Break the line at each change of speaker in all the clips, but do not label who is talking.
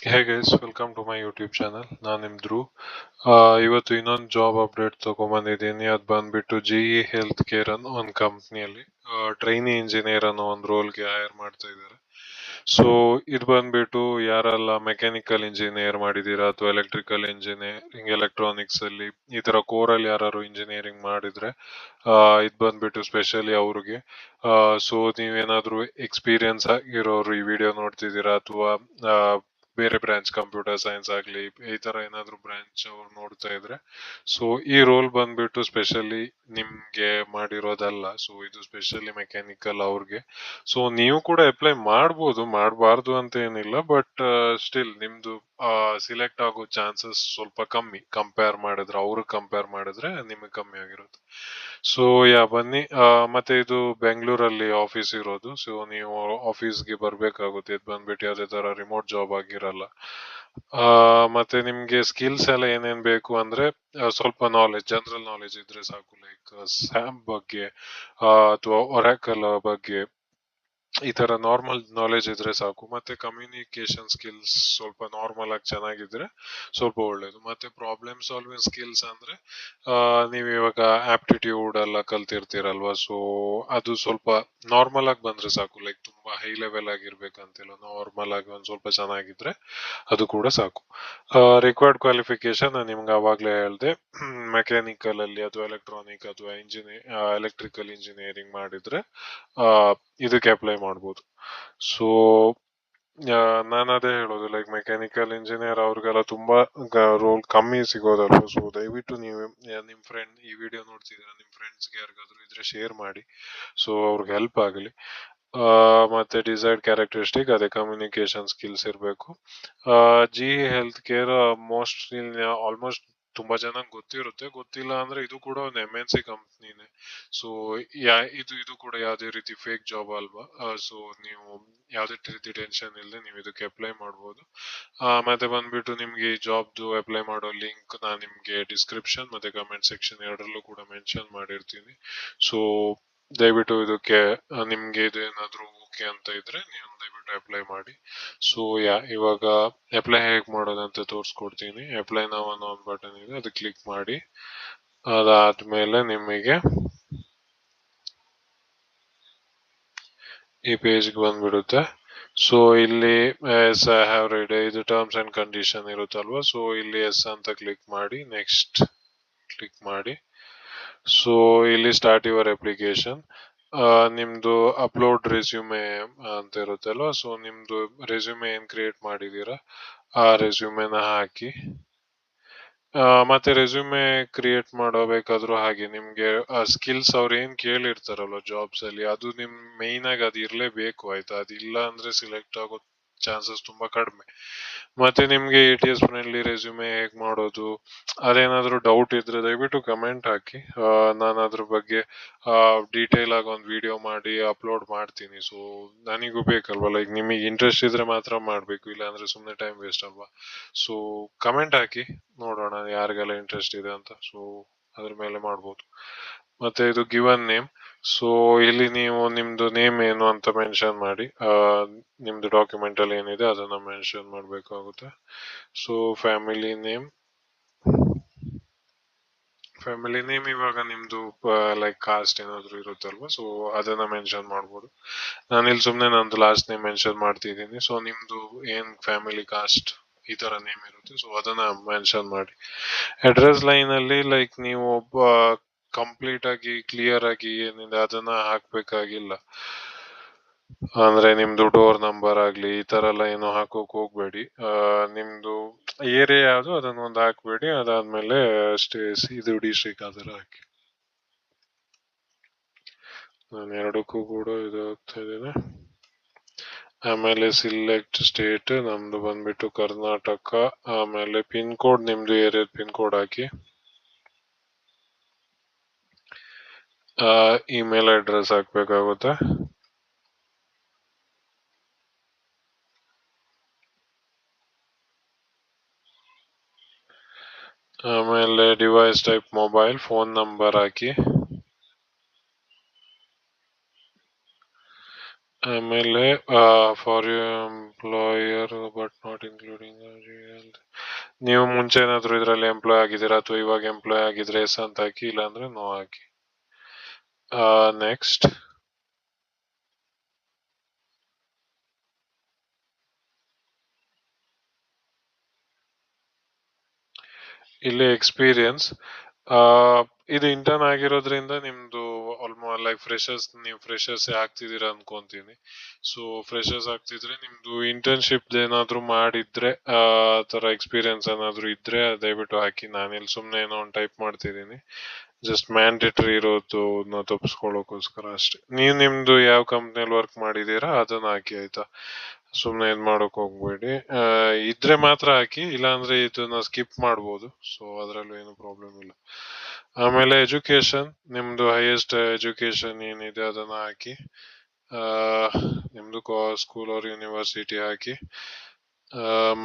Hey guys, welcome to my YouTube channel. ನಾನು ನಿಮ್ ಧ್ರುವ್. ಇವತ್ತು ಇನ್ನೊಂದು ಜಾಬ್ ಅಪ್ಡೇಟ್ ತಗೊಂಬಂದಿದ್ದೀನಿ. ಅದು ಬಂದ್ಬಿಟ್ಟು GE ಹೆಲ್ತ್ ಕೇರ್ ಅನ್ನೋ ಒಂದು ಕಂಪ್ನಿಯಲ್ಲಿ ಟ್ರೈನಿ ಇಂಜಿನಿಯರ್ ಅನ್ನೋ ಒಂದು ರೋಲ್ಗೆ ಹೈರ್ ಮಾಡ್ತಾ ಇದ್ದಾರೆ. ಸೊ ಇದು ಬಂದ್ಬಿಟ್ಟು ಯಾರೆಲ್ಲ ಮೆಕ್ಯಾನಿಕಲ್ ಇಂಜಿನಿಯರ್ ಮಾಡಿದ್ದೀರಾ ಅಥವಾ ಎಲೆಕ್ಟ್ರಿಕಲ್ ಇಂಜಿನಿಯರಿಂಗ್ ಎಲೆಕ್ಟ್ರಾನಿಕ್ಸ್ ಅಲ್ಲಿ ಈ ತರ ಕೋರಲ್ಲಿ ಯಾರು ಇಂಜಿನಿಯರಿಂಗ್ ಮಾಡಿದ್ರೆ ಇದು ಬಂದ್ಬಿಟ್ಟು ಸ್ಪೆಷಲಿ ಅವ್ರಿಗೆ. ಸೊ ನೀವೇನಾದ್ರೂ ಎಕ್ಸ್ಪೀರಿಯನ್ಸ್ ಆಗಿರೋರು ಈ ವಿಡಿಯೋ ನೋಡ್ತಿದ್ದೀರಾ ಅಥವಾ ಬೇರೆ ಬ್ರಾಂಚ್ ಕಂಪ್ಯೂಟರ್ ಸೈನ್ಸ್ ಆಗ್ಲಿ ಈ ತರ ಏನಾದ್ರು ಬ್ರಾಂಚ್ ಅವ್ರು ನೋಡ್ತಾ ಇದ್ರೆ, ಸೊ ಈ ರೋಲ್ ಬಂದ್ಬಿಟ್ಟು ಸ್ಪೆಷಲಿ ನಿಮ್ಗೆ ಮಾಡಿರೋದಲ್ಲ. ಸೊ ಇದು ಸ್ಪೆಷಲಿ ಮೆಕ್ಯಾನಿಕಲ್ ಅವ್ರಿಗೆ. ಸೊ ನೀವು ಕೂಡ ಅಪ್ಲೈ ಮಾಡ್ಬೋದು, ಮಾಡಬಾರ್ದು ಅಂತ ಏನಿಲ್ಲ, ಬಟ್ ಸ್ಟಿಲ್ ನಿಮ್ದು ಸಿಲೆಕ್ಟ್ ಆಗೋ ಚಾನ್ಸಸ್ ಸ್ವಲ್ಪ ಕಮ್ಮಿ ಕಂಪೇರ್ ಮಾಡಿದ್ರೆ ನಿಮಗೆ ಕಮ್ಮಿ ಆಗಿರುತ್ತೆ. ಸೊ ಬನ್ನಿ. ಮತ್ತೆ ಇದು ಬೆಂಗಳೂರಲ್ಲಿ ಆಫೀಸ್ ಇರೋದು. ಸೊ ನೀವು ಆಫೀಸ್ಗೆ ಬರ್ಬೇಕಾಗುತ್ತೆ. ಇದು ಬಂದ್ಬಿಟ್ಟು ಯಾವುದೇ ತರ ರಿಮೋಟ್ ಜಾಬ್ ಆಗಿರಲ್ಲ. ಮತ್ತೆ ನಿಮ್ಗೆ ಸ್ಕಿಲ್ಸ್ ಎಲ್ಲ ಏನೇನ್ ಬೇಕು ಅಂದ್ರೆ ಸ್ವಲ್ಪ ಜನರಲ್ ನಾಲೆಜ್ ಇದ್ರೆ ಸಾಕು. ಲೈಕ್ ಸ್ಯಾಮ್ ಬಗ್ಗೆ ಅಥವಾ ಒರಾಕಲ್ ಬಗ್ಗೆ ಈ ತರ ನಾರ್ಮಲ್ ನಾಲೆಜ್ ಇದ್ರೆ ಸಾಕು. ಮತ್ತೆ ಕಮ್ಯುನಿಕೇಶನ್ ಸ್ಕಿಲ್ಸ್ ಸ್ವಲ್ಪ ನಾರ್ಮಲ್ ಆಗಿ ಚೆನ್ನಾಗಿದ್ರೆ ಸ್ವಲ್ಪ ಒಳ್ಳೇದು. ಮತ್ತೆ ಪ್ರಾಬ್ಲಮ್ ಸಾಲ್ವಿಂಗ್ ಸ್ಕಿಲ್ಸ್ ಅಂದ್ರೆ ನೀವು ಇವಾಗ ಆಪ್ಟಿಟ್ಯೂಡ್ ಎಲ್ಲ ಕಲ್ತಿರ್ತೀರಲ್ವಾ. ಸೊ ಅದು ಸ್ವಲ್ಪ ನಾರ್ಮಲ್ ಆಗಿ ಬಂದ್ರೆ ಸಾಕು. ಲೈಕ್ ತುಂಬಾ ಹೈ ಲೆವೆಲ್ ಆಗಿರ್ಬೇಕಂತಿಲ್ಲ, ನಾರ್ಮಲ್ ಆಗಿ ಒಂದ್ ಸ್ವಲ್ಪ ಚೆನ್ನಾಗಿದ್ರೆ ಅದು ಕೂಡ ಸಾಕು. ರಿಕ್ವೈರ್ಡ್ ಕ್ವಾಲಿಫಿಕೇಶನ್ ನಾನು ನಿಮ್ಗೆ ಅವಾಗ್ಲೇ ಹೇಳ್ದೆ. ಮೆಕ್ಯಾನಿಕಲ್ ಅಲ್ಲಿ ಅಥವಾ ಎಲೆಕ್ಟ್ರಾನಿಕ್ ಅಥವಾ ಎಲೆಕ್ಟ್ರಿಕಲ್ ಇಂಜಿನಿಯರಿಂಗ್ ಮಾಡಿದ್ರೆ ಇದಕ್ಕೆ ಅಪ್ಲೈ ಮಾಡ್ಬೋದು. ಸೊ ನಾನು ಅದೇ ಹೇಳೋದು, ಲೈಕ್ ಮೆಕ್ಯಾನಿಕಲ್ ಇಂಜಿನಿಯರ್ ಅವ್ರಿಗೆಲ್ಲ ತುಂಬಾ ರೋಲ್ ಕಮ್ಮಿ ಸಿಗೋದಲ್ವ. ಸೊ ದಯವಿಟ್ಟು ನೀವು ನಿಮ್ ಫ್ರೆಂಡ್ ಈ ವಿಡಿಯೋ ನೋಡ್ತಿದ್ರೆ ನಿಮ್ ಫ್ರೆಂಡ್ಸ್ಗೆ ಯಾರಿಗಾದ್ರೂ ಇದ್ರೆ ಶೇರ್ ಮಾಡಿ, ಸೊ ಅವ್ರಿಗೆ ಹೆಲ್ಪ್ ಆಗಲಿ. ಮತ್ತೆ ಡಿಸೈರ್ಡ್ ಕ್ಯಾರೆಕ್ಟರಿಸ್ಟಿಕ್ ಅದೇ ಕಮ್ಯುನಿಕೇಶನ್ ಸ್ಕಿಲ್ಸ್ ಇರಬೇಕು. GE health care mostly almost ತುಂಬಾ ಜನ ಗೊತ್ತಿರುತ್ತೆ. ಗೊತ್ತಿಲ್ಲ ಅಂದ್ರೆ ಇದು ಕೂಡ ಒಂದು MNC ಕಂಪ್ನಿನೇ. ಸೊ ಇದು ಕೂಡ ಯಾವುದೇ ರೀತಿ ಫೇಕ್ ಜಾಬ್ ಅಲ್ವಾ. ಸೊ ನೀವು ಯಾವುದೇ ರೀತಿ ಟೆನ್ಷನ್ ಇಲ್ಲದೆ ನೀವು ಇದಕ್ಕೆ ಅಪ್ಲೈ ಮಾಡ್ಬೋದು. ಮತ್ತೆ ಬಂದ್ಬಿಟ್ಟು ನಿಮ್ಗೆ ಈ ಜಾಬ್ದು ಅಪ್ಲೈ ಮಾಡೋ ಲಿಂಕ್ ನಾನು ನಿಮ್ಗೆ ಡಿಸ್ಕ್ರಿಪ್ಷನ್ ಮತ್ತೆ ಕಮೆಂಟ್ ಸೆಕ್ಷನ್ ಎರಡರಲ್ಲೂ ಕೂಡ ಮೆನ್ಷನ್ ಮಾಡಿರ್ತೀನಿ. ಸೊ ದಯವಿಟ್ಟು ಇದಕ್ಕೆ ನಿಮ್ಗೆ ಇದು ಏನಾದ್ರು ಓಕೆ ಅಂತ ಇದ್ರೆ ನೀವು ದಯವಿಟ್ಟು ಅಪ್ಲೈ ಮಾಡಿ. ಸೊ ಇವಾಗ ಅಪ್ಲೈ ಹೇಗ್ ಮಾಡೋದಂತ ತೋರಿಸ್ಕೊಡ್ತೀನಿ. ಅಪ್ಲೈ ನಾವು ಅನ್ನೋ ಒಂದು ಬಟನ್ ಇದೆ, ಅದು ಕ್ಲಿಕ್ ಮಾಡಿ. ಅದಾದ್ಮೇಲೆ ನಿಮಗೆ ಈ ಪೇಜ್ಗೆ ಬಂದ್ಬಿಡುತ್ತೆ. ಸೊ ಇಲ್ಲಿ ಎಸ್ ಐ ಹ್ಯಾವ್ ರೆಡ್ ಇದು ಟರ್ಮ್ಸ್ ಅಂಡ್ ಕಂಡೀಷನ್ ಇರುತ್ತಲ್ವಾ. ಸೊ ಇಲ್ಲಿ ಎಸ್ ಅಂತ ಕ್ಲಿಕ್ ಮಾಡಿ, ನೆಕ್ಸ್ಟ್ ಕ್ಲಿಕ್ ಮಾಡಿ. ಸೊ ಇಲ್ಲಿ ಸ್ಟಾರ್ಟ್ ಯುವರ್ ಅಪ್ಲಿಕೇಶನ್. ನಿಮ್ದು ಅಪ್ಲೋಡ್ ರೆಸ್ಯೂಮೆ ಅಂತ ಇರುತ್ತಲ್ವಾ. ಸೊ ನಿಮ್ದು ರೆಸ್ಯೂಮೆ ಏನ್ ಕ್ರಿಯೇಟ್ ಮಾಡಿದೀರಾ ಆ ರೆಸ್ಯೂಮೆನ ಹಾಕಿ. ಮತ್ತೆ ರೆಸ್ಯೂಮೆ ಕ್ರಿಯೇಟ್ ಮಾಡಬೇಕಾದ್ರೂ ಹಾಗೆ ನಿಮ್ಗೆ ಸ್ಕಿಲ್ಸ್ ಅವ್ರು ಏನ್ ಕೇಳಿರ್ತಾರಲ್ವ ಜಾಬ್ಸ್ ಅಲ್ಲಿ, ಅದು ನಿಮ್ ಮೈನ್ ಆಗಿ ಅದು ಇರ್ಲೇಬೇಕು, ಆಯ್ತಾ. ಅದಿಲ್ಲ ಅಂದ್ರೆ ಸಿಲೆಕ್ಟ್ ಆಗೋ ಚಾನ್ಸಸ್ ತುಂಬಾ ಕಡಿಮೆ. ಮತ್ತೆ ನಿಮ್ಗೆ ATS ಫ್ರೆಂಡ್ಲಿ ರೆಸ್ಯೂಮೆ ಹೇಗ್ ಮಾಡೋದು ಅದೇನಾದ್ರೂ ಡೌಟ್ ಇದ್ರೆ ದಯವಿಟ್ಟು ಕಮೆಂಟ್ ಹಾಕಿ. ನಾನು ಅದ್ರ ಬಗ್ಗೆ ಡೀಟೇಲ್ ಆಗಿ ಒಂದು ವಿಡಿಯೋ ಮಾಡಿ ಅಪ್ಲೋಡ್ ಮಾಡ್ತೀನಿ. ಸೊ ನನಗೂ ಬೇಕಲ್ವಾ, ಲೈಕ್ ನಿಮಗೆ ಇಂಟ್ರೆಸ್ಟ್ ಇದ್ರೆ ಮಾತ್ರ ಮಾಡ್ಬೇಕು, ಇಲ್ಲ ಅಂದ್ರೆ ಸುಮ್ಮನೆ ಟೈಮ್ ವೇಸ್ಟ್ ಅಲ್ವಾ. ಸೊ ಕಮೆಂಟ್ ಹಾಕಿ, ನೋಡೋಣ ಯಾರಿಗೆಲ್ಲ ಇಂಟ್ರೆಸ್ಟ್ ಇದೆ ಅಂತ. ಸೊ ಅದ್ರ ಮೇಲೆ ಮಾಡ್ಬೋದು. ಮತ್ತೆ ಇದು ಗಿವನ್ ನೇಮ್. ಸೊ ಇಲ್ಲಿ ನೀವು ನಿಮ್ದು ನೇಮ್ ಏನು ಅಂತ ಮೆನ್ಷನ್ ಮಾಡಿ. ನಿಮ್ದು ಡಾಕ್ಯುಮೆಂಟ್ ಅಲ್ಲಿ ಏನಿದೆ ಅದನ್ನ ಮೆನ್ಷನ್ ಮಾಡಬೇಕಾಗುತ್ತೆ. ಸೊ ಫ್ಯಾಮಿಲಿ ನೇಮ್ ಇವಾಗ ನಿಮ್ದು ಲೈಕ್ ಕಾಸ್ಟ್ ಏನಾದ್ರು ಇರುತ್ತಲ್ವಾ. ಸೊ ಅದನ್ನ ಮೆನ್ಷನ್ ಮಾಡ್ಬೋದು. ನಾನಿಲ್ಲಿ ಸುಮ್ನೆ ನಂದು ಲಾಸ್ಟ್ ನೇಮ್ ಮೆನ್ಷನ್ ಮಾಡ್ತಿದ್ದೀನಿ. ಸೊ ನಿಮ್ದು ಏನ್ ಫ್ಯಾಮಿಲಿ ಕಾಸ್ಟ್ ಈ ತರ ನೇಮ್ ಇರುತ್ತೆ, ಸೊ ಅದನ್ನ ಮೆನ್ಷನ್ ಮಾಡಿ. ಅಡ್ರೆಸ್ ಲೈನ್ ಅಲ್ಲಿ ಲೈಕ್ ನೀವು ಕಂಪ್ಲೀಟ್ ಆಗಿ ಕ್ಲಿಯರ್ ಆಗಿ ಏನಿದೆ ಅದನ್ನ ಹಾಕ್ಬೇಕಾಗಿಲ್ಲ. ಅಂದ್ರೆ ನಿಮ್ದು ಡೋರ್ ನಂಬರ್ ಆಗ್ಲಿ ಈ ತರ ಎಲ್ಲ ಏನು ಹಾಕೋಕ್ ಹೋಗ್ಬೇಡಿ. ನಿಮ್ದು ಏರಿಯಾ ಯಾವ್ದು ಅದನ್ನ ಒಂದು ಹಾಕ್ಬೇಡಿ. ಅದಾದ್ಮೇಲೆ ಇದು ಡಿಸ್ಟ್ರಿಕ್ಟ್ ಅದರ ಹಾಕಿ. ನಾನು ಎರಡಕ್ಕೂ ಕೂಡ ಇದು ಹೋಗ್ತಾ ಇದ್ದೇನೆ. ಆಮೇಲೆ ಸಿಲೆಕ್ಟ್ ಸ್ಟೇಟ್, ನಮ್ದು ಬಂದ್ಬಿಟ್ಟು ಕರ್ನಾಟಕ. ಆಮೇಲೆ ಪಿನ್ ಕೋಡ್, ನಿಮ್ದು ಏರಿಯಾದ ಪಿನ್ ಕೋಡ್ ಹಾಕಿ. ಇಮೇಲ್ ಅಡ್ರೆಸ್ ಹಾಕ್ಬೇಕಾಗುತ್ತೆ. ಆಮೇಲೆ device type mobile, phone number ಹಾಕಿ. ಆಮೇಲೆ for you employer but not not including ನೀವು ಮುಂಚೆ ಏನಾದ್ರು ಇದ್ರಲ್ಲಿ ಎಂಪ್ಲಾಯ್ ಆಗಿದ್ದೀರಾ ಅಥವಾ ಇವಾಗ ಎಂಪ್ಲಾಯ್ ಆಗಿದ್ರೆ ಎಸ್ ಅಂತ ಹಾಕಿ, ಇಲ್ಲ ಅಂದ್ರೆ ನೋ ಹಾಕಿ. ನೆಕ್ಸ್ಟ್, ಇಲ್ಲಿ ಎಕ್ಸ್ಪೀರಿಯನ್ಸ್, ಇದು ಇಂಟರ್ನ್ ಆಗಿರೋದ್ರಿಂದ ನಿಮ್ದು ಆಲ್ಮೋಸ್ಟ್ ಲೈಕ್ ಫ್ರೆಶರ್ಸ್, ನೀವು ಫ್ರೆಶರ್ಸ್ ಆಗ್ತಿದ್ದೀರಾ ಅನ್ಕೊಂತೀನಿ. ಸೊ ಫ್ರೆಶರ್ಸ್ ಆಗ್ತಿದ್ರೆ ನಿಮ್ದು ಇಂಟರ್ನ್ಶಿಪ್ ಏನಾದ್ರು ಮಾಡಿದ್ರೆ ಆ ತರ ಎಕ್ಸ್ಪೀರಿಯನ್ಸ್ ಏನಾದ್ರು ಇದ್ರೆ ದಯವಿಟ್ಟು ಹಾಕಿ. ನಾನಿಲ್ಲಿ ಸುಮ್ನೆ ಏನೋ ಒಂದು ಟೈಪ್ ಮಾಡ್ತಿದ್ದೀನಿ, ಜಸ್ಟ್ ಮ್ಯಾಂಡೇಟರಿ ಇರೋದು ತಪ್ಪಿಸ್ಕೊಳ್ಳೋಕೋಸ್ಕರ ಅಷ್ಟೇ. ನೀವು ನಿಮ್ದು ಯಾವ ಕಂಪ್ನಿಯಲ್ಲಿ ವರ್ಕ್ ಮಾಡಿದೀರಾ ಅದನ್ನ ಹಾಕಿ, ಆಯ್ತಾ? ಸುಮ್ನೆ ಇದ್ ಮಾಡೋಕ್ ಹೋಗ್ಬೇಡಿ. ಇದ್ರೆ ಮಾತ್ರ ಹಾಕಿ, ಇಲ್ಲಾಂದ್ರೆ ಇದನ್ನ ಸ್ಕಿಪ್ ಮಾಡ್ಬೋದು. ಸೊ ಅದ್ರಲ್ಲೂ ಏನು ಪ್ರಾಬ್ಲಮ್ ಇಲ್ಲ. ಆಮೇಲೆ ಎಜುಕೇಶನ್, ನಿಮ್ದು ಹೈಯೆಸ್ಟ್ ಎಜುಕೇಶನ್ ಏನಿದೆ ಅದನ್ನ ಹಾಕಿ. ಆ ನಿಮ್ದು ಸ್ಕೂಲ್ ಆರ್ ಯೂನಿವರ್ಸಿಟಿ ಹಾಕಿ.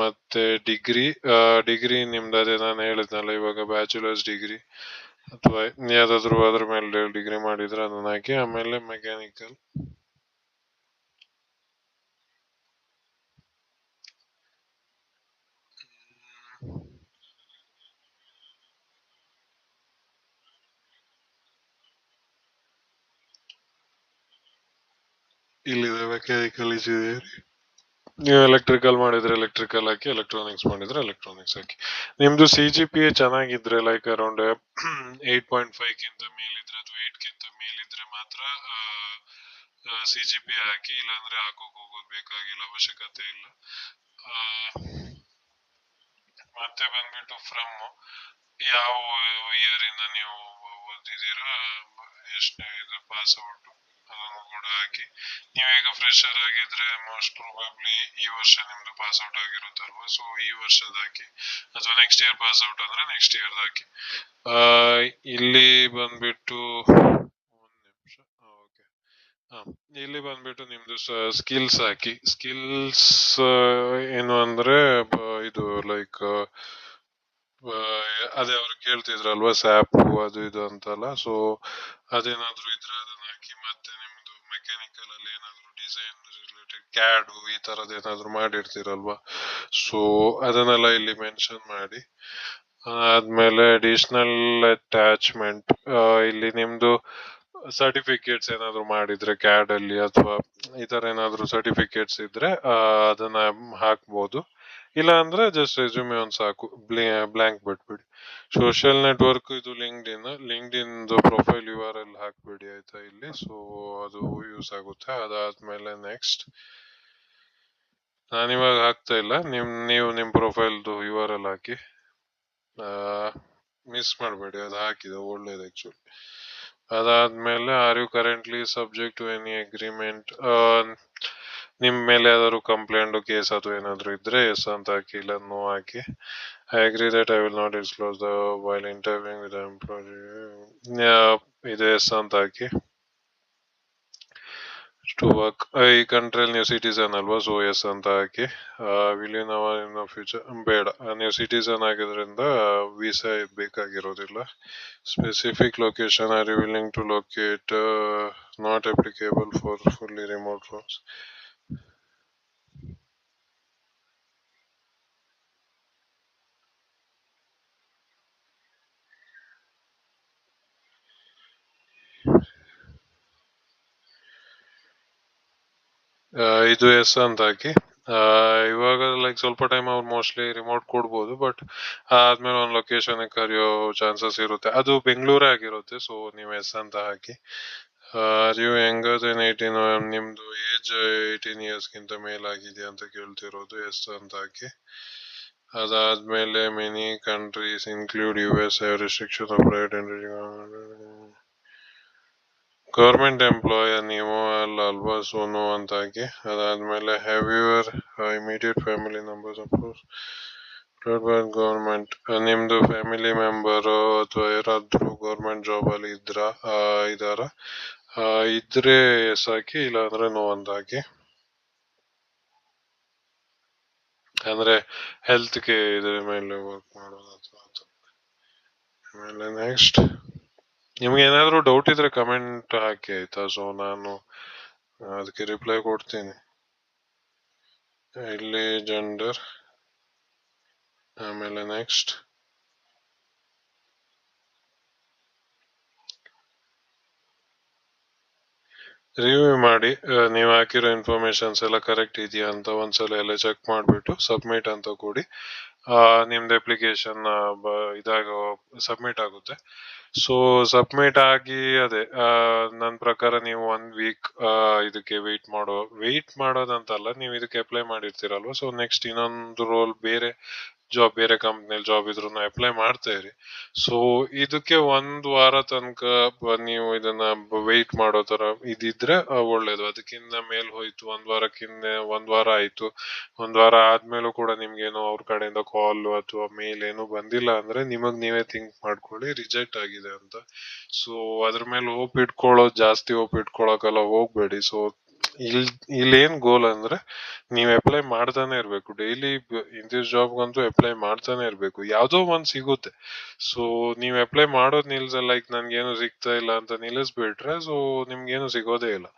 ಮತ್ತೆ ಡಿಗ್ರಿ ನಿಮ್ದು ಅದೇ ನಾನು ಹೇಳಿದ್ನಲ್ಲ ಇವಾಗ, ಬ್ಯಾಚುಲರ್ಸ್ ಡಿಗ್ರಿ ಅಥವಾ ಯಾವ್ದಾದ್ರು ಅದ್ರ ಮೇಲೆ ಡಿಗ್ರಿ ಮಾಡಿದ್ರೆ ಅದನ್ನ ಹಾಕಿ. ಆಮೇಲೆ ಮೆಕ್ಯಾನಿಕಲ್, ಇಲ್ಲಿದೆ ಮೆಕ್ಯಾನಿಕಲ್ ಇಂಜಿನಿಯರ್. ನೀವು ಎಲೆಕ್ಟ್ರಿಕಲ್ ಮಾಡಿದ್ರೆ ಎಲೆಕ್ಟ್ರಿಕಲ್ ಹಾಕಿ, ಎಲೆಕ್ಟ್ರಾನಿಕ್ಸ್ ಮಾಡಿದ್ರೆ ಎಲೆಕ್ಟ್ರಾನಿಕ್ಸ್ ಹಾಕಿ. ನಿಮ್ದು CGPA ಚೆನ್ನಾಗಿದ್ರೆ ಲೈಕ್ ಅರೌಂಡ್ 8.5 ಗಿಂತ ಮೇಲಿದ್ರೆ ಅಥವಾ 8 ಗಿಂತ ಮೇಲಿದ್ರೆ ಮಾತ್ರ CGPA ಹಾಕಿ, ಇಲ್ಲಾಂದ್ರೆ ಹಾಕೋಕ್ ಹೋಗೋದು ಬೇಕಾಗಿಲ್ಲ, ಅವಶ್ಯಕತೆ ಇಲ್ಲ. ಮತ್ತೆ ಬಂದ್ಬಿಟ್ಟು ಫ್ರಮ್ ಯಾವ ಇಯರ್ ಇಂದ ನೀವು ಓದಿದ್ದೀರಾ, ಎಷ್ಟನೇ ಇದು ಪಾಸ್ ಔಟ್, ಅದನ್ನು ಕೂಡ ಹಾಕಿ. ನೀವೀಗ ಫ್ರೆಶರ್ ಆಗಿದ್ರೆ ಮೋಸ್ಟ್ ಪ್ರಾಬಬ್ಲಿ ಈ ವರ್ಷ ನಿಮ್ದು ಪಾಸ್ ಔಟ್ ಆಗಿರುತ್ತಲ್ವಾ, ಸೊ ಈ ವರ್ಷದ ಹಾಕಿ. ಅಥವಾ ನೆಕ್ಸ್ಟ್ ಇಯರ್ ಪಾಸ್ ಔಟ್ ಅಂದ್ರೆ ನೆಕ್ಸ್ಟ್ ಇಯರ್ ಹಾಕಿ. ಇಲ್ಲಿ ಬಂದ್ಬಿಟ್ಟು ಒಂದ್ ನಿಮಿಷ, ಓಕೆ. ಇಲ್ಲಿ ಬಂದ್ಬಿಟ್ಟು ನಿಮ್ದು ಸ್ಕಿಲ್ಸ್ ಹಾಕಿ. ಸ್ಕಿಲ್ಸ್ ಏನು ಅಂದ್ರೆ ಇದು ಲೈಕ್ ಅದೇ ಅವ್ರು ಕೇಳ್ತಿದ್ರಲ್ವಾ ಸ್ಯಾಪ್ ಅದು ಇದು ಅಂತಲ್ಲ, ಸೊ ಅದೇನಾದ್ರು ಇದ್ರೆ ಅದನ್ನ ಹಾಕಿ. ಮತ್ತೆ ನಿಮ್ದು ಮೆಕ್ಯಾನಿಕಲ್ ಅಲ್ಲಿ ಏನಾದ್ರು ಡಿಸೈನ್ ರಿಲೇಟೆಡ್ ಕ್ಯಾಡು ಈ ತರದ್ ಏನಾದ್ರು ಮಾಡಿರ್ತೀರಲ್ವಾ, ಸೊ ಅದನ್ನೆಲ್ಲ ಇಲ್ಲಿ ಮೆನ್ಷನ್ ಮಾಡಿ. ಆದ್ಮೇಲೆ ಅಡಿಷನಲ್ ಅಟ್ಯಾಚ್ಮೆಂಟ್, ಇಲ್ಲಿ ನಿಮ್ದು ಸರ್ಟಿಫಿಕೇಟ್ಸ್ ಏನಾದ್ರು ಮಾಡಿದ್ರೆ ಕ್ಯಾಡ್ ಅಲ್ಲಿ ಅಥವಾ ಈ ತರ ಏನಾದ್ರು ಸರ್ಟಿಫಿಕೇಟ್ಸ್ ಇದ್ರೆ ಅದನ್ನ ಹಾಕ್ಬೋದು. ಇಲ್ಲ ಅಂದ್ರೆ ಜಸ್ಟ್ ರೆಸ್ಯೂಮೆ ಒಂದ್ ಸಾಕು, ಬ್ಲಾಂಕ್ ಬಿಟ್ಬಿಡಿ. ಸೋಷಿಯಲ್ ನೆಟ್ವರ್ಕ್, ಇದು ಲಿಂಕ್ಡ್ ಇನ್ ಪ್ರೊಫೈಲ್ URL ಹಾಕ್ಬಿಡಿ, ಆಯ್ತಾ ಇಲ್ಲಿ. ಸೊ ಅದು ಯೂಸ್ ಆಗುತ್ತೆ. ಅದಾದ್ಮೇಲೆ ನೆಕ್ಸ್ಟ್, ನಾನಿವಾಗ ಹಾಕ್ತಾ ಇಲ್ಲ, ನೀವು ನಿಮ್ ಪ್ರೊಫೈಲ್ದು URL ಹಾಕಿ, ಮಿಸ್ ಮಾಡಬೇಡಿ, ಅದು ಹಾಕಿದೆ ಒಳ್ಳೇದು ಆಕ್ಚುಲಿ. ಅದಾದ್ಮೇಲೆ are you currently subject to any agreement, ನಿಮ್ ಮೇಲೆ ಯಾವ್ದಾದ್ರು ಕಂಪ್ಲೇಂಟ್ ಕೇಸ್ ಅಥವಾ ಏನಾದ್ರು ಇದ್ರೆ ಎಸ್ ಅಂತ ಹಾಕಿ, ಇಲ್ಲ ನೋ ಹಾಕಿ. I agree that I will not disclose the while interviewing with employ, ಇದೆ ಎಸ್ ಅಂತ ಹಾಕಿ. ಟು ವರ್ಕ್ ಈ ಕಂಟ್ರಿಯಲ್ಲಿ ನೀವು ಸಿಟಿಸನ್ ಅಲ್ವಾ, ಸೊ ಎಸ್ ಅಂತ ಹಾಕಿ. Will you now in future, ಬೇಡ, ನೀವು ಸಿಟಿಸನ್ ಆಗಿದ್ರಿಂದ ವೀಸಾ ಬೇಕಾಗಿರೋದಿಲ್ಲ. Specific location, are you willing to locate, not applicable for fully remote roles. ಇದು ಎಸ್ ಅಂತ ಹಾಕಿ. ಇವಾಗ ಲೈಕ್ ಸ್ವಲ್ಪ ಟೈಮ್ ಅವ್ರು ಮೋಸ್ಟ್ಲಿ ರಿಮೋಟ್ ಕೊಡ್ಬೋದು, ಬಟ್ ಆದ್ಮೇಲೆ ಒಂದು ಲೊಕೇಶನ್ ಕರೆಯೋ ಚಾನ್ಸಸ್ ಇರುತ್ತೆ, ಅದು ಬೆಂಗಳೂರೇ ಆಗಿರುತ್ತೆ. ಸೊ ನೀವು ಎಸ್ ಅಂತ ಹಾಕಿ. ಆರ್ ಯು ಯಂಗರ್ ದೆನ್ 18, ನಿಮ್ದು ಏಜ್ 18 years ಗಿಂತ ಮೇಲಾಗಿದೆ ಅಂತ ಕೇಳ್ತಿರೋದು, ಎಸ್ ಅಂತ ಹಾಕಿ. ಅದಾದ್ಮೇಲೆ many countries include US have restriction of private and government employ ನೀವು ಅಲ್ವಾ, ಸೊ ನೋ ಅಂತ ಹಾಕಿ. ಅದಾದ್ಮೇಲೆ have your immediate family numbers approach government, ನಿಮ್ದು ಫ್ಯಾಮಿಲಿ ಮೆಂಬರ್ ಅಥವಾ ಯಾರಾದ್ರೂ ಗೌರ್ಮೆಂಟ್ ಜಾಬ್ ಅಲ್ಲಿ ಇದಾರ, ಇದ್ರೆ ಎಸ್ ಹಾಕಿ, ಇಲ್ಲ ಅಂದ್ರೆ ನೋ ಅಂತ ಹಾಕಿ. ಅಂದ್ರೆ ಹೆಲ್ತ್ ಗೆ ಇದ್ರ ಮೇಲೆ ವರ್ಕ್ ಮಾಡೋದು ಅಥವಾ ಆಮೇಲೆ ನೆಕ್ಸ್ಟ್, ನಿಮ್ಗೆ ಏನಾದ್ರು ಡೌಟ್ ಇದ್ರೆ ಕಮೆಂಟ್ ಹಾಕಿ, ಆಯ್ತಾ? ಸೊ ನಾನು ಅದಕ್ಕೆ ರಿಪ್ಲೈ ಕೊಡ್ತೀನಿ. ಇಲ್ಲಿ ಜೆಂಡರ್ ಆಮೇಲೆ ನೆಕ್ಸ್ಟ್ ರಿವ್ಯೂ ಮಾಡಿ, ನೀವು ಹಾಕಿರೋ ಇನ್ಫಾರ್ಮೇಶನ್ಸ್ ಎಲ್ಲ ಕರೆಕ್ಟ್ ಇದೆಯಾ ಅಂತ ಒಂದ್ಸಲ ಎಲ್ಲ ಚೆಕ್ ಮಾಡಿಬಿಟ್ಟು ಸಬ್ಮಿಟ್ ಅಂತ ಕೊಡಿ. ನಿಮ್ದು ಅಪ್ಲಿಕೇಶನ್ ಇದಾಗ ಸಬ್ಮಿಟ್ ಆಗುತ್ತೆ. ಸೊ ಸಬ್ಮಿಟ್ ಆಗಿ ಅದೇ ನನ್ನ ಪ್ರಕಾರ ನೀವು 1 ವೀಕ್ ಇದಕ್ಕೆ ವೆಯ್ಟ್ ಮಾಡೋದಂತಲ್ಲ, ನೀವು ಇದಕ್ಕೆ ಅಪ್ಲೈ ಮಾಡಿರ್ತೀರಲ್ವ, ಸೊ ನೆಕ್ಸ್ಟ್ ಇನ್ನೊಂದು ರೋಲ್ ಬೇರೆ ಬೇರೆ ಕಂಪ್ನಿಯಲ್ಲಿ ಜಾಬ್ ಇದ್ರು ಅಪ್ಲೈ ಮಾಡ್ತಾ ಇರಿ. ಸೊ ಇದಕ್ಕೆ 1 ವಾರ ತನಕ ನೀವು ಇದನ್ನ ವೆಯ್ಟ್ ಮಾಡೋ ತರ ಇದಿದ್ರೆ ಒಳ್ಳೇದು. ಅದಕ್ಕಿಂತ ಮೇಲ್ ಹೋಯ್ತು, 1 ವಾರ ಆಯ್ತು, 1 ವಾರ ಆದ್ಮೇಲೂ ಕೂಡ ನಿಮ್ಗೇನು ಅವ್ರ ಕಡೆಯಿಂದ ಕಾಲ್ ಅಥವಾ ಮೇಲ್ ಏನು ಬಂದಿಲ್ಲ ಅಂದ್ರೆ ನಿಮಗ್ ನೀವೇ ಥಿಂಕ್ ಮಾಡ್ಕೊಳ್ಳಿ ರಿಜೆಕ್ಟ್ ಆಗಿದೆ ಅಂತ. ಸೊ ಅದ್ರ ಮೇಲೆ ಜಾಸ್ತಿ ಹೋಪ್ ಇಟ್ಕೊಳಕಲ್ಲ ಹೋಗ್ಬೇಡಿ. ಸೊ ಇಲ್ಲೇನ್ ಗೋಲ್ ಅಂದ್ರೆ ನೀವ್ ಅಪ್ಲೈ ಮಾಡ್ತಾನೆ ಇರ್ಬೇಕು ಡೈಲಿ. ಇಂದಿಸ್ ಜಾಬ್ಗಂತೂ ಅಪ್ಲೈ ಮಾಡ್ತಾನೆ ಇರ್ಬೇಕು, ಯಾವ್ದೋ ಒಂದ್ ಸಿಗುತ್ತೆ. ಸೊ ನೀವ್ ಅಪ್ಲೈ ಮಾಡೋದ್ ಲೈಕ್ ನನ್ಗೇನು ಸಿಗ್ತಾ ಇಲ್ಲ ಅಂತ ನಿಲ್ಲಿಸ್ಬಿಟ್ರೆ ಸೊ ನಿಮ್ಗೇನು ಸಿಗೋದೇ ಇಲ್ಲ.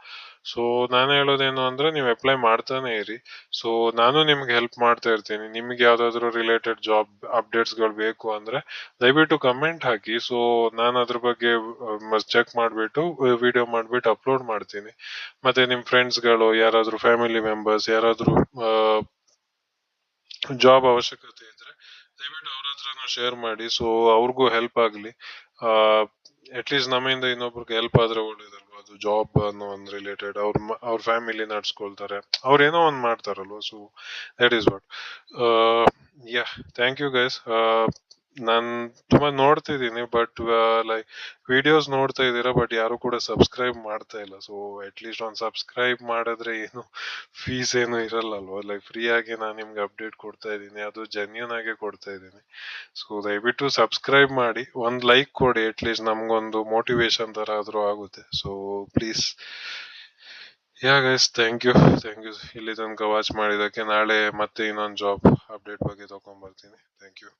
ಸೊ ನಾನು ಹೇಳೋದೇನು ಅಂದ್ರೆ ನೀವು ಅಪ್ಲೈ ಮಾಡ್ತಾನೆ ಇರಿ. ಸೊ ನಾನು ನಿಮ್ಗೆ ಹೆಲ್ಪ್ ಮಾಡ್ತಾ ಇರ್ತೀನಿ. ನಿಮ್ಗೆ ಯಾವ್ದಾದ್ರು ರಿಲೇಟೆಡ್ ಜಾಬ್ ಅಪ್ಡೇಟ್ಸ್ ಗಳು ಬೇಕು ಅಂದ್ರೆ ದಯವಿಟ್ಟು ಕಮೆಂಟ್ ಹಾಕಿ. ಸೊ ನಾನು ಅದ್ರ ಬಗ್ಗೆ ಚೆಕ್ ಮಾಡ್ಬಿಟ್ಟು ವಿಡಿಯೋ ಮಾಡ್ಬಿಟ್ಟು ಅಪ್ಲೋಡ್ ಮಾಡ್ತೀನಿ. ಮತ್ತೆ ನಿಮ್ ಫ್ರೆಂಡ್ಸ್ ಗಳು ಯಾರಾದ್ರೂ ಫ್ಯಾಮಿಲಿ ಮೆಂಬರ್ಸ್ ಯಾರಾದ್ರೂ ಜಾಬ್ ಅವಶ್ಯಕತೆ ಇದ್ರೆ ದಯವಿಟ್ಟು ಅವ್ರ ಹತ್ರನೂ ಶೇರ್ ಮಾಡಿ. ಸೊ ಅವ್ರಿಗೂ ಹೆಲ್ಪ್ ಆಗ್ಲಿ. ಅಟ್ಲೀಸ್ಟ್ ನಮ್ಮಿಂದ ಇನ್ನೊಬ್ರಿಗೆ ಹೆಲ್ಪ್ ಆದ್ರೆ ಒಳ್ಳೇದಲ್ವಾ. ಅದು ಜಾಬ್ ಅನ್ನೋ ಒಂದ್ ರಿಲೇಟೆಡ್ ಅವ್ರ ಫ್ಯಾಮಿಲಿ ನಡ್ಸ್ಕೊಳ್ತಾರೆ, ಅವ್ರೇನೋ ಒಂದ್ ಮಾಡ್ತಾರಲ್ವಾ. So that is what. Yeah, thank you guys. ನಾನ್ ತುಂಬಾ ನೋಡ್ತಿದ್ದೀನಿ ಬಟ್ ಲೈಕ್ ವಿಡಿಯೋಸ್ ನೋಡ್ತಾ ಇದ್ದೀರಾ ಬಟ್ ಯಾರು ಕೂಡ ಸಬ್ಸ್ಕ್ರೈಬ್ ಮಾಡ್ತಾ ಇಲ್ಲ. ಸೊ ಅಟ್ಲೀಸ್ಟ್ ಒಂದ್ ಸಬ್ಸ್ಕ್ರೈಬ್ ಮಾಡಿದ್ರೆ ಏನು ಫೀಸ್ ಏನು ಇರಲ್ಲಲ್ವಾ. ಲೈಕ್ ಫ್ರೀ ಆಗಿ ನಾನು ನಿಮ್ಗೆ ಅಪ್ಡೇಟ್ ಕೊಡ್ತಾ ಇದ್ದೀನಿ, ಅದು ಜೆನ್ಯೂನ್ ಆಗಿ ಕೊಡ್ತಾ ಇದ್ದೀನಿ. ಸೊ ದಯವಿಟ್ಟು ಸಬ್ಸ್ಕ್ರೈಬ್ ಮಾಡಿ, ಒಂದ್ ಲೈಕ್ ಕೊಡಿ, ಅಟ್ಲೀಸ್ಟ್ ನಮ್ಗೊಂದು ಮೋಟಿವೇಶನ್ ತರ ಆದ್ರೂ ಆಗುತ್ತೆ. So please. Yeah guys, thank you. ಇಲ್ಲಿ ತನಕ ವಾಚ್ ಮಾಡಿದಕ್ಕೆ. ನಾಳೆ ಮತ್ತೆ ಇನ್ನೊಂದು ಜಾಬ್ ಅಪ್ಡೇಟ್ ಬಗ್ಗೆ ತಗೊಂಡ್ ಬರ್ತೀನಿ. Thank you.